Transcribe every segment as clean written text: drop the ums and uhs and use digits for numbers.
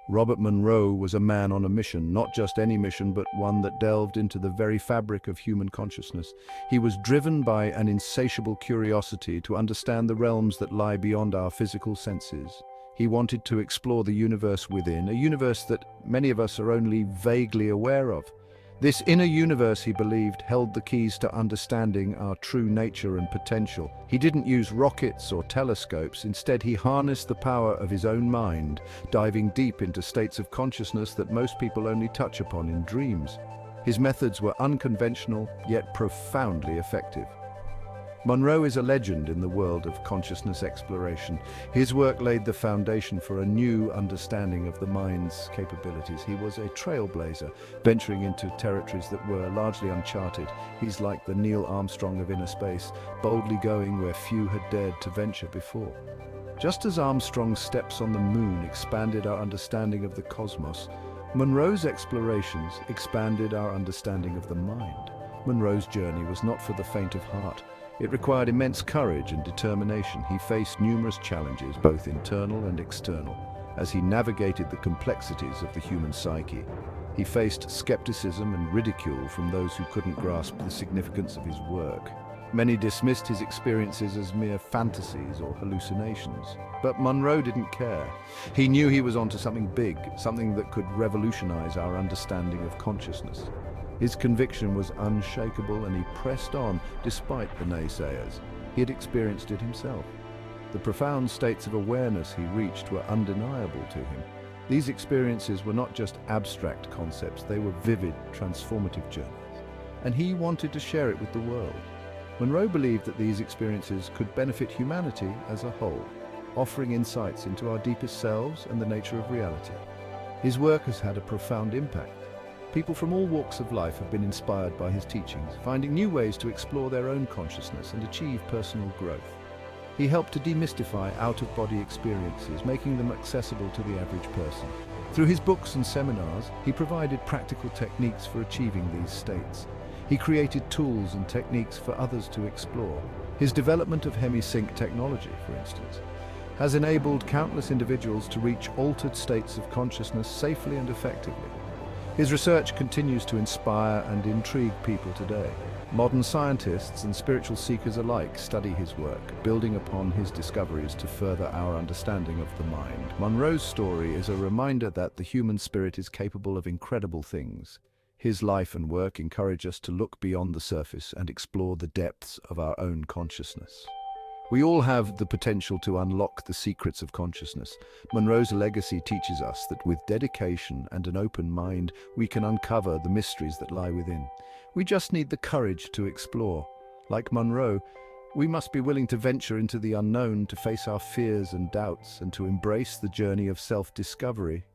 Robert Monroe was a man on a mission, not just any mission, but one that delved into the very fabric of human consciousness. He was driven by an insatiable curiosity to understand the realms that lie beyond our physical senses. He wanted to explore the universe within, a universe that many of us are only vaguely aware of. This inner universe, he believed, held the keys to understanding our true nature and potential. He didn't use rockets or telescopes. Instead, he harnessed the power of his own mind, diving deep into states of consciousness that most people only touch upon in dreams. His methods were unconventional, yet profoundly effective. Monroe is a legend in the world of consciousness exploration. His work laid the foundation for a new understanding of the mind's capabilities. He was a trailblazer, venturing into territories that were largely uncharted. He's like the Neil Armstrong of inner space, boldly going where few had dared to venture before. Just as Armstrong's steps on the moon expanded our understanding of the cosmos, Monroe's explorations expanded our understanding of the mind. Monroe's journey was not for the faint of heart. It required immense courage and determination. He faced numerous challenges, both internal and external, as he navigated the complexities of the human psyche. He faced skepticism and ridicule from those who couldn't grasp the significance of his work. Many dismissed his experiences as mere fantasies or hallucinations. But Monroe didn't care. He knew he was onto something big, something that could revolutionize our understanding of consciousness. His conviction was unshakable, and he pressed on despite the naysayers. He had experienced it himself. The profound states of awareness he reached were undeniable to him. These experiences were not just abstract concepts, they were vivid, transformative journeys. And he wanted to share it with the world. Monroe believed that these experiences could benefit humanity as a whole, offering insights into our deepest selves and the nature of reality. His work has had a profound impact. People from all walks of life have been inspired by his teachings, finding new ways to explore their own consciousness and achieve personal growth. He helped to demystify out-of-body experiences, making them accessible to the average person. Through his books and seminars, he provided practical techniques for achieving these states. He created tools and techniques for others to explore. His development of Hemi-Sync technology, for instance, has enabled countless individuals to reach altered states of consciousness safely and effectively. His research continues to inspire and intrigue people today. Modern scientists and spiritual seekers alike study his work, building upon his discoveries to further our understanding of the mind. Monroe's story is a reminder that the human spirit is capable of incredible things. His life and work encourage us to look beyond the surface and explore the depths of our own consciousness. We all have the potential to unlock the secrets of consciousness. Monroe's legacy teaches us that with dedication and an open mind, we can uncover the mysteries that lie within. We just need the courage to explore. Like Monroe, we must be willing to venture into the unknown, to face our fears and doubts, and to embrace the journey of self-discovery.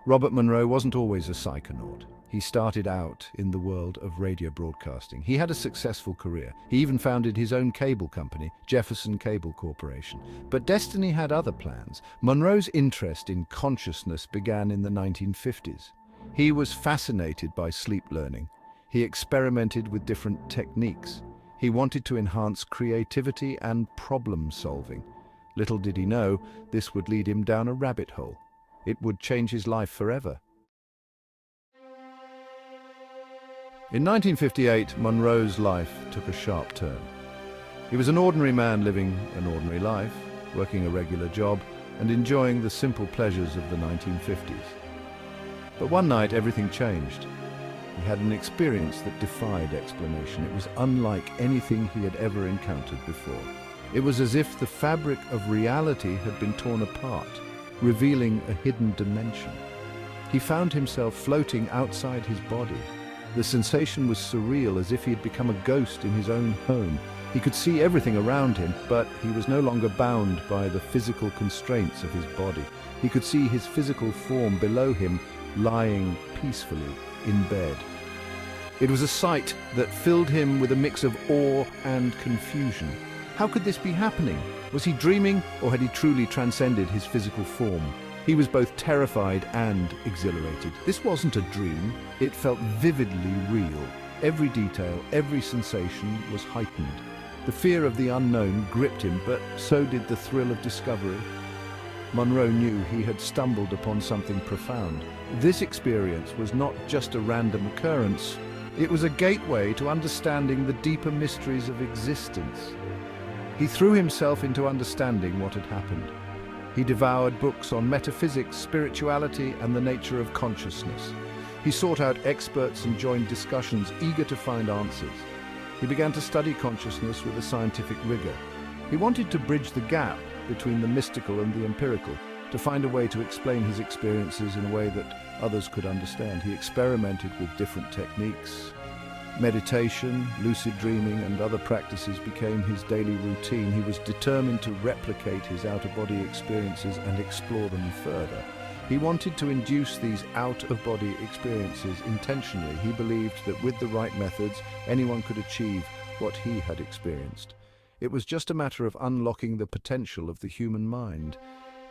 Robert Monroe wasn't always a psychonaut. He started out in the world of radio broadcasting. He had a successful career. He even founded his own cable company, Jefferson Cable Corporation. But destiny had other plans. Monroe's interest in consciousness began in the 1950s. He was fascinated by sleep learning. He experimented with different techniques. He wanted to enhance creativity and problem solving. Little did he know, this would lead him down a rabbit hole. It would change his life forever. In 1958, Monroe's life took a sharp turn. He was an ordinary man living an ordinary life, working a regular job, and enjoying the simple pleasures of the 1950s. But one night, everything changed. He had an experience that defied explanation. It was unlike anything he had ever encountered before. It was as if the fabric of reality had been torn apart, revealing a hidden dimension. He found himself floating outside his body. The sensation was surreal, as if he had become a ghost in his own home. He could see everything around him, but he was no longer bound by the physical constraints of his body. He could see his physical form below him, lying peacefully in bed. It was a sight that filled him with a mix of awe and confusion. How could this be happening? Was he dreaming, or had he truly transcended his physical form? He was both terrified and exhilarated. This wasn't a dream. It felt vividly real. Every detail, every sensation was heightened. The fear of the unknown gripped him, but so did the thrill of discovery. Monroe knew he had stumbled upon something profound. This experience was not just a random occurrence. It was a gateway to understanding the deeper mysteries of existence. He threw himself into understanding what had happened. He devoured books on metaphysics, spirituality, and the nature of consciousness. He sought out experts and joined discussions, eager to find answers. He began to study consciousness with a scientific rigor. He wanted to bridge the gap between the mystical and the empirical, to find a way to explain his experiences in a way that others could understand. He experimented with different techniques. Meditation, lucid dreaming, and other practices became his daily routine. He was determined to replicate his out-of-body experiences and explore them further. He wanted to induce these out-of-body experiences intentionally. He believed that with the right methods, anyone could achieve what he had experienced. It was just a matter of unlocking the potential of the human mind.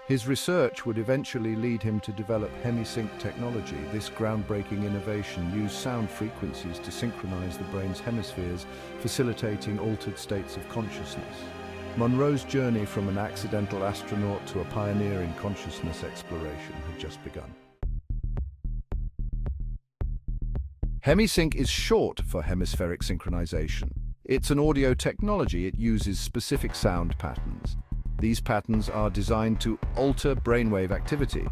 His research would eventually lead him to develop Hemi-Sync technology. This groundbreaking innovation used sound frequencies to synchronize the brain's hemispheres, facilitating altered states of consciousness. Monroe's journey from an accidental astronaut to a pioneer in consciousness exploration had just begun. Hemi-Sync is short for hemispheric synchronization. It's an audio technology. It uses specific sound patterns. These patterns are designed to alter brainwave activity.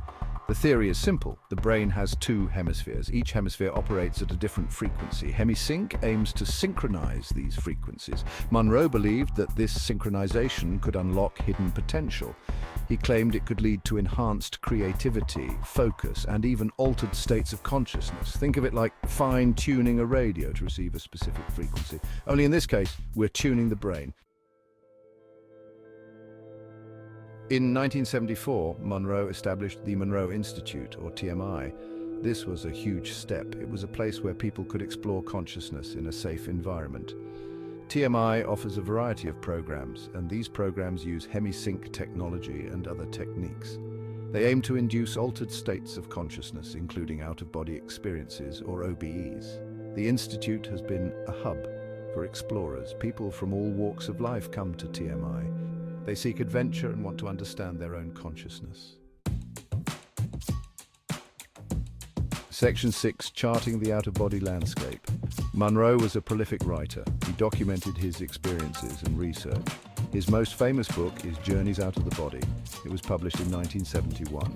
The theory is simple. The brain has two hemispheres. Each hemisphere operates at a different frequency. Hemi-Sync aims to synchronize these frequencies. Monroe believed that this synchronization could unlock hidden potential. He claimed it could lead to enhanced creativity, focus, and even altered states of consciousness. Think of it like fine-tuning a radio to receive a specific frequency. Only in this case, we're tuning the brain. In 1974, Monroe established the Monroe Institute, or TMI. This was a huge step. It was a place where people could explore consciousness in a safe environment. TMI offers a variety of programs, and these programs use Hemi-Sync technology and other techniques. They aim to induce altered states of consciousness, including out-of-body experiences, or OBEs. The Institute has been a hub for explorers. People from all walks of life come to TMI. They seek adventure and want to understand their own consciousness. Section 6. Charting the out-of-body landscape. Monroe was a prolific writer. He documented his experiences and research. His most famous book is Journeys Out of the Body. It was published in 1971.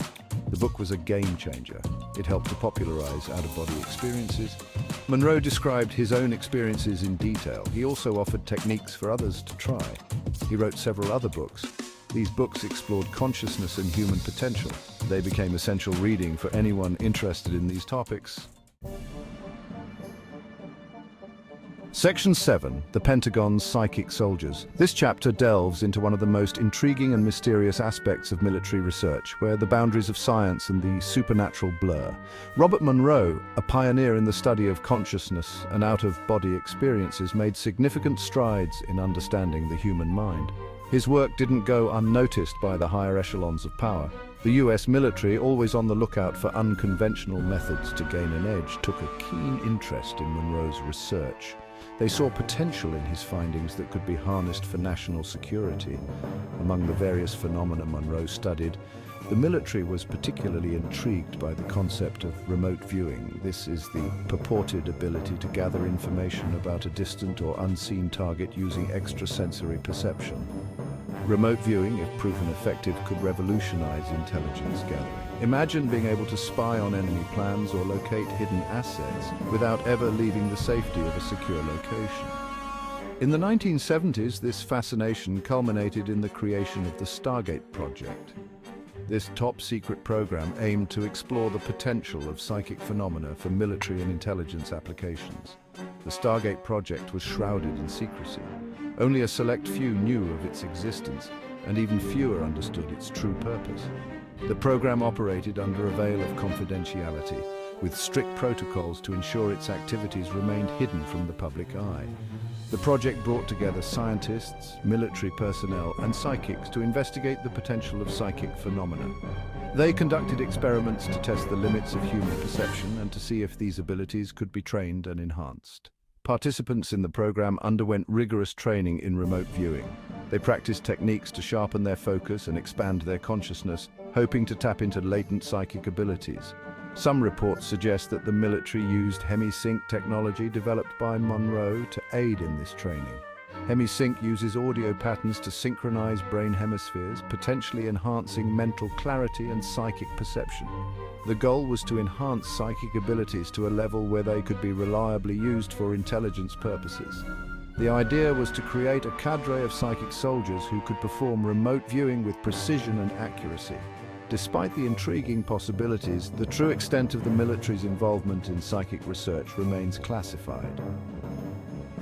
The book was a game changer. It helped to popularize out-of-body experiences. Monroe described his own experiences in detail. He also offered techniques for others to try. He wrote several other books. These books explored consciousness and human potential. They became essential reading for anyone interested in these topics. Section 7. The Pentagon's Psychic Soldiers. This chapter delves into one of the most intriguing and mysterious aspects of military research, where the boundaries of science and the supernatural blur. Robert Monroe, a pioneer in the study of consciousness and out-of-body experiences, made significant strides in understanding the human mind. His work didn't go unnoticed by the higher echelons of power. The US military, always on the lookout for unconventional methods to gain an edge, took a keen interest in Monroe's research. They saw potential in his findings that could be harnessed for national security. Among the various phenomena Monroe studied, the military was particularly intrigued by the concept of remote viewing. This is the purported ability to gather information about a distant or unseen target using extrasensory perception. Remote viewing, if proven effective, could revolutionize intelligence gathering. Imagine being able to spy on enemy plans or locate hidden assets without ever leaving the safety of a secure location. In the 1970s, this fascination culminated in the creation of the Stargate Project. This top-secret program aimed to explore the potential of psychic phenomena for military and intelligence applications. The Stargate Project was shrouded in secrecy. Only a select few knew of its existence, and even fewer understood its true purpose. The program operated under a veil of confidentiality, with strict protocols to ensure its activities remained hidden from the public eye. The project brought together scientists, military personnel, and psychics to investigate the potential of psychic phenomena. They conducted experiments to test the limits of human perception and to see if these abilities could be trained and enhanced. Participants in the program underwent rigorous training in remote viewing. They practiced techniques to sharpen their focus and expand their consciousness, hoping to tap into latent psychic abilities. Some reports suggest that the military used Hemi-Sync technology developed by Monroe to aid in this training. Hemi-Sync uses audio patterns to synchronize brain hemispheres, potentially enhancing mental clarity and psychic perception. The goal was to enhance psychic abilities to a level where they could be reliably used for intelligence purposes. The idea was to create a cadre of psychic soldiers who could perform remote viewing with precision and accuracy. Despite the intriguing possibilities, the true extent of the military's involvement in psychic research remains classified.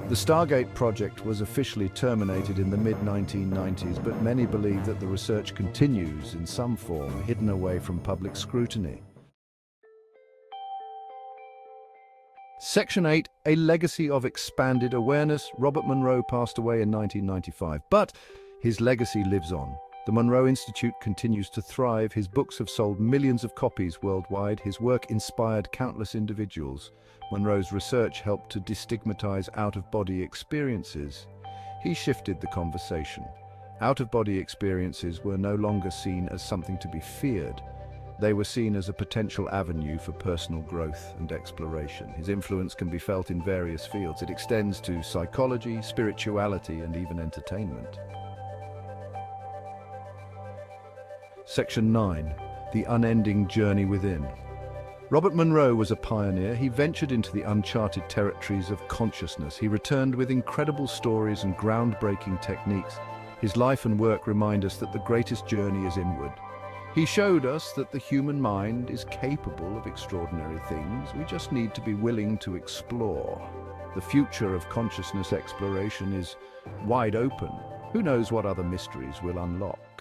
The Stargate Project was officially terminated in the mid-1990s, but many believe that the research continues in some form, hidden away from public scrutiny. Section 8, A Legacy of Expanded Awareness. Robert Monroe passed away in 1995, but his legacy lives on. The Monroe Institute continues to thrive. His books have sold millions of copies worldwide. His work inspired countless individuals. Monroe's research helped to destigmatize out-of-body experiences. He shifted the conversation. Out-of-body experiences were no longer seen as something to be feared. They were seen as a potential avenue for personal growth and exploration. His influence can be felt in various fields. It extends to psychology, spirituality, and even entertainment. Section 9, The Unending Journey Within. Robert Monroe was a pioneer. He ventured into the uncharted territories of consciousness. He returned with incredible stories and groundbreaking techniques. His life and work remind us that the greatest journey is inward. He showed us that the human mind is capable of extraordinary things. We just need to be willing to explore. The future of consciousness exploration is wide open. Who knows what other mysteries will unlock?